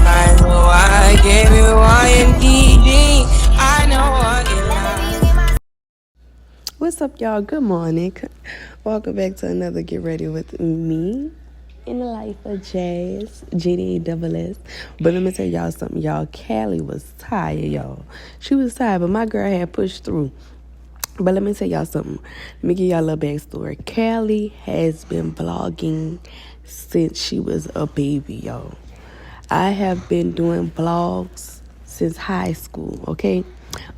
I know I gave you YNDG. I know I get. What's up, y'all? Good morning. Welcome back to another Get Ready with me in the life of Jazz, GDWS. But let me tell y'all something, y'all. Callie was tired, y'all. She was tired, but my girl had pushed through. But let me tell y'all something. Let me give y'all a little backstory. Callie has been vlogging since she was a baby, y'all. I have been doing vlogs since high school, okay?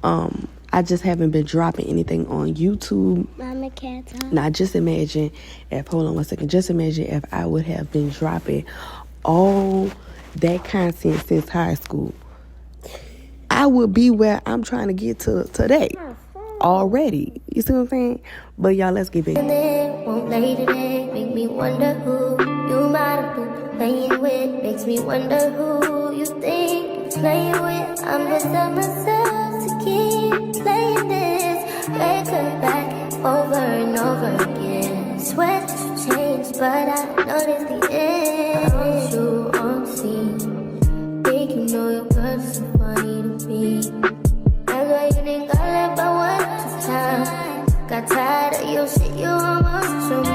I just haven't been dropping anything on YouTube. Mama can't. Now, just imagine hold on one second, just imagine if I would have been dropping all that content since high school. I would be where I'm trying to get to today already. You see what I'm saying? But y'all, let's get back. Won't lay today, make me wonder who you might have been playing with. Makes me wonder who you think you're playing with. I'm just on myself to keep playing this record back over and over again. Swear that you changed, but I noticed the end. I want you on scene. Think you know your girl's so funny to me. That's why you didn't got left by one time. Got tired of your shit, you almost threw me.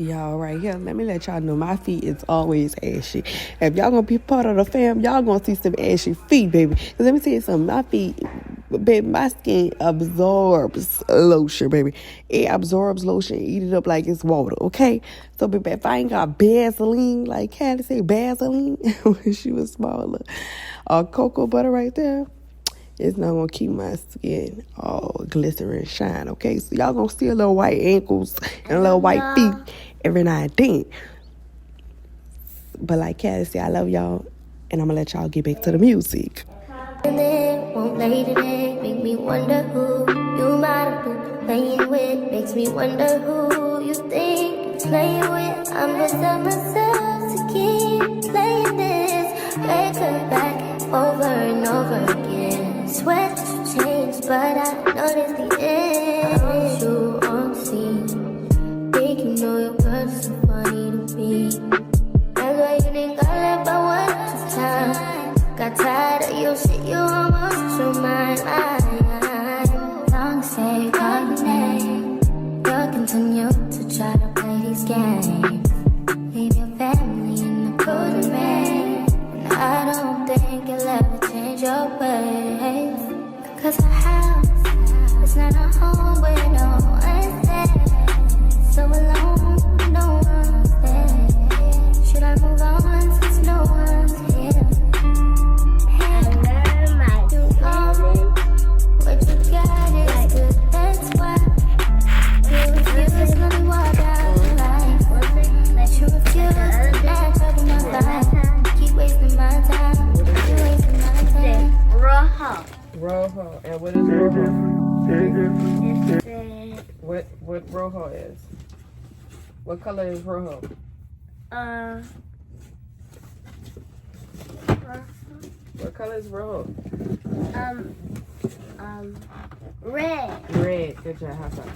Y'all right here, let me let y'all know my feet is always ashy. If y'all gonna be part of the fam, y'all gonna see some ashy feet, baby. Cause let me tell you something, my feet, baby, my skin absorbs lotion, baby. It absorbs lotion, eat it up like it's water, okay? So, baby, if I ain't got Vaseline, like Callie say, Vaseline, when she was smaller, cocoa butter right there, it's not gonna keep my skin all glitter and shine, okay? So y'all gonna see a little white ankles and a little white feet every now and then. But like Callie said, I love y'all, and I'm gonna let y'all get back to the music. Won't lay today, make me wonder who you might have been playing with. Makes me wonder who you think you're playing with. I'm just on myself to keep playing this record back over and over again. Swear that you changed, but I noticed the end. I want you on scene. Think you know your girl's so funny to me. That's why you didn't got left by one time. Got tired of your shit, you almost threw my mind. Long say, call your name. You'll continue to try to play these games. Leave your family in the cold rain. And I don't think you'll ever change your ways. Cause our house is not a home where no one's there. So alone, no one's there. Should I move on since no one's here? What you got is good, that's why you refuse to let me walk out of life. Let you refuse to let trouble my life. Keep wasting my time, keep wasting my time. Rojo. And what is Rojo? What Rojo is? What color is Rojo? What color is Rojo? Red. Red. Good job. High five.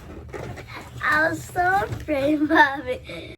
I was so afraid of it.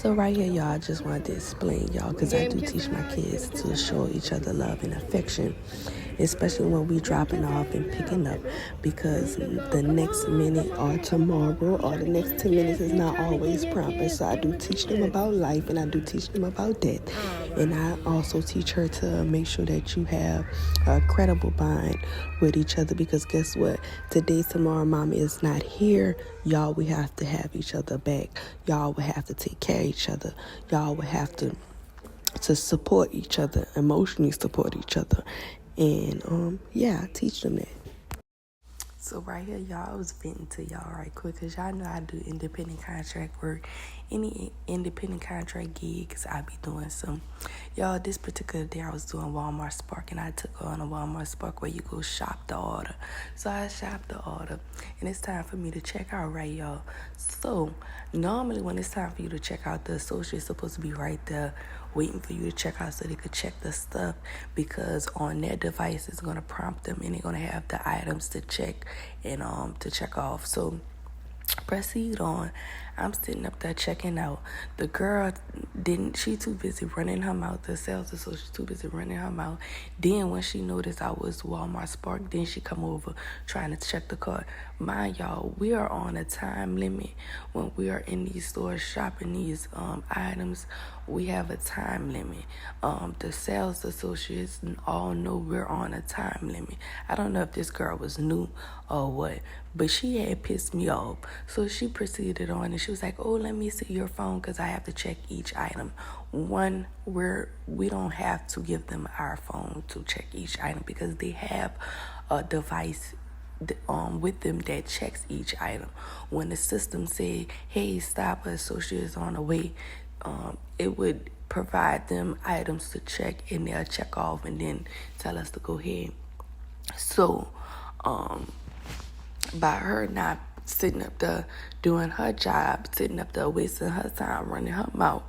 So right here, y'all, I just wanted to explain, y'all, because I do teach my kids to show each other love and affection, especially when we dropping off and picking up, because the next minute or tomorrow or the next 10 minutes is not always proper. So I do teach them about life, and I do teach them about death. And I also teach her to make sure that you have a credible bond with each other, because guess what? Today, tomorrow, mama is not here. Y'all, we have to have each other back. Y'all will have to take care of each other. Y'all will have to support each other, emotionally support each other. And yeah, teach them that. So right here, y'all, I was venting to y'all right quick, because y'all know I do independent contract work. Any independent contract gigs I be doing. So y'all, this particular day I was doing Walmart Spark, and I took on a Walmart Spark where you go shop the order. So I shopped the order, and it's time for me to check out, right, y'all? So normally when it's time for you to check out, the associate's supposed to be right there waiting for you to check out so they could check the stuff, because on their device it's going to prompt them, and they're going to have the items to check and to check off. So proceed on. I'm sitting up there checking out. The girl she too busy running her mouth. The sales associate too busy running her mouth. Then when she noticed I was Walmart Spark, then she come over trying to check the card. Mind y'all, we are on a time limit when we are in these stores shopping these items. We have a time limit. The sales associates all know we're on a time limit. I don't know if this girl was new or what, but she had pissed me off. So she proceeded on, and she was like, oh, let me see your phone, because I have to check each item. One, we don't have to give them our phone to check each item, because they have a device with them that checks each item. When the system said, hey, stop, associate is on the way, it would provide them items to check, and they'll check off and then tell us to go ahead. So by her not sitting up there doing her job, sitting up there wasting her time running her mouth,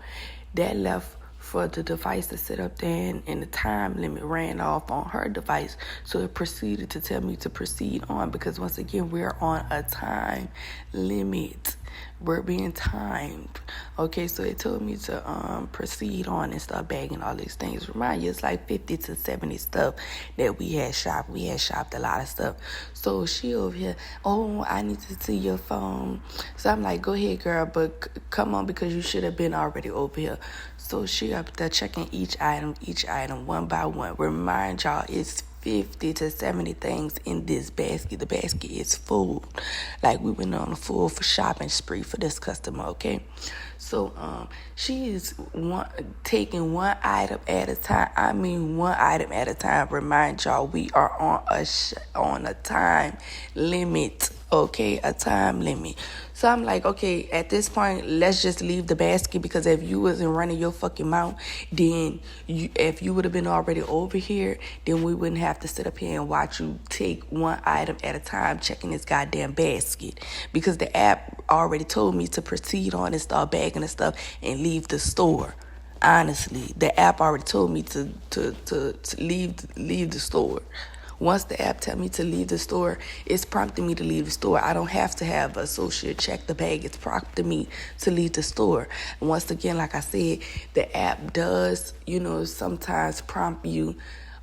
that left for the device to sit up there, and the time limit ran off on her device. So it proceeded to tell me to proceed on, because once again, we're on a time limit. We're being timed. Okay, so it told me to proceed on and start bagging all these things. Remind you, it's like 50 to 70 stuff that we had shopped. We had shopped a lot of stuff. So she over here, oh, I need to see your phone. So I'm like, go ahead, girl, but come on, because you should have been already over here. So she up there checking each item one by one. Remind y'all, it's 50 to 70 things in this basket. The basket is full. Like, we went on a full shopping spree for this customer, okay? So she is taking one item at a time. I mean, one item at a time. Remind y'all, we are on a time limit, okay? A time limit. So I'm like, okay, at this point, let's just leave the basket, because if you wasn't running your fucking mouth, then if you would have been already over here, then we wouldn't have to sit up here and watch you take one item at a time checking this goddamn basket, because the app already told me to proceed on and start bagging the stuff and leave the store. Honestly, the app already told me to leave the store. Once the app tell me to leave the store, it's prompting me to leave the store. I don't have to have an associate check the bag. It's prompting me to leave the store. And once again, like I said, the app does, sometimes prompt you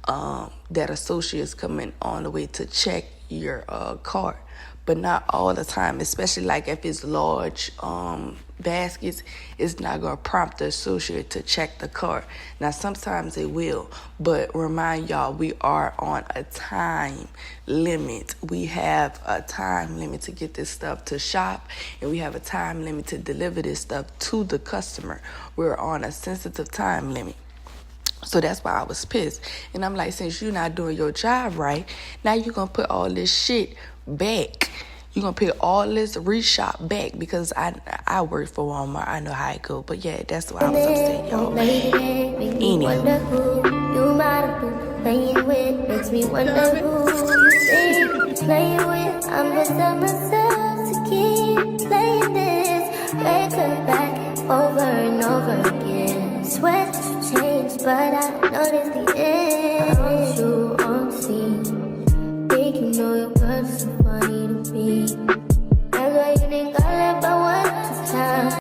that associates coming on the way to check your cart. But not all the time, especially like if it's large baskets, it's not going to prompt the associate to check the cart. Now, sometimes it will, but remind y'all, we are on a time limit. We have a time limit to get this stuff to shop, and we have a time limit to deliver this stuff to the customer. We're on a sensitive time limit. So that's why I was pissed. And I'm like, since you're not doing your job right, now you're going to put all this shit back. You're going to put all this reshop back, because I work for Walmart. I know how it go. But yeah, that's why I was upset, y'all. Anyway. You might have been playing with, makes me wonder who you think you're playing with. I'm just on myself to keep playing this record back over and over again. Swear to change, but I noticed the end. I want you on scene. Think you know your girl's so funny to me. That's why you think I left, but one time.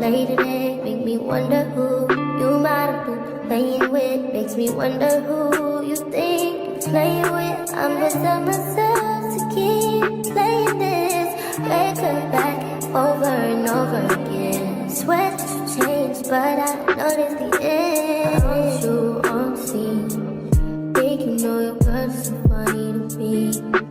late today. Make me wonder who you might have been playing with. Makes me wonder who you think you're playing with. I'm beside myself to keep playing this record back over and over again. Swear that you changed, but I noticed the end. I want you on the scene. Think you know your girl is so funny to me.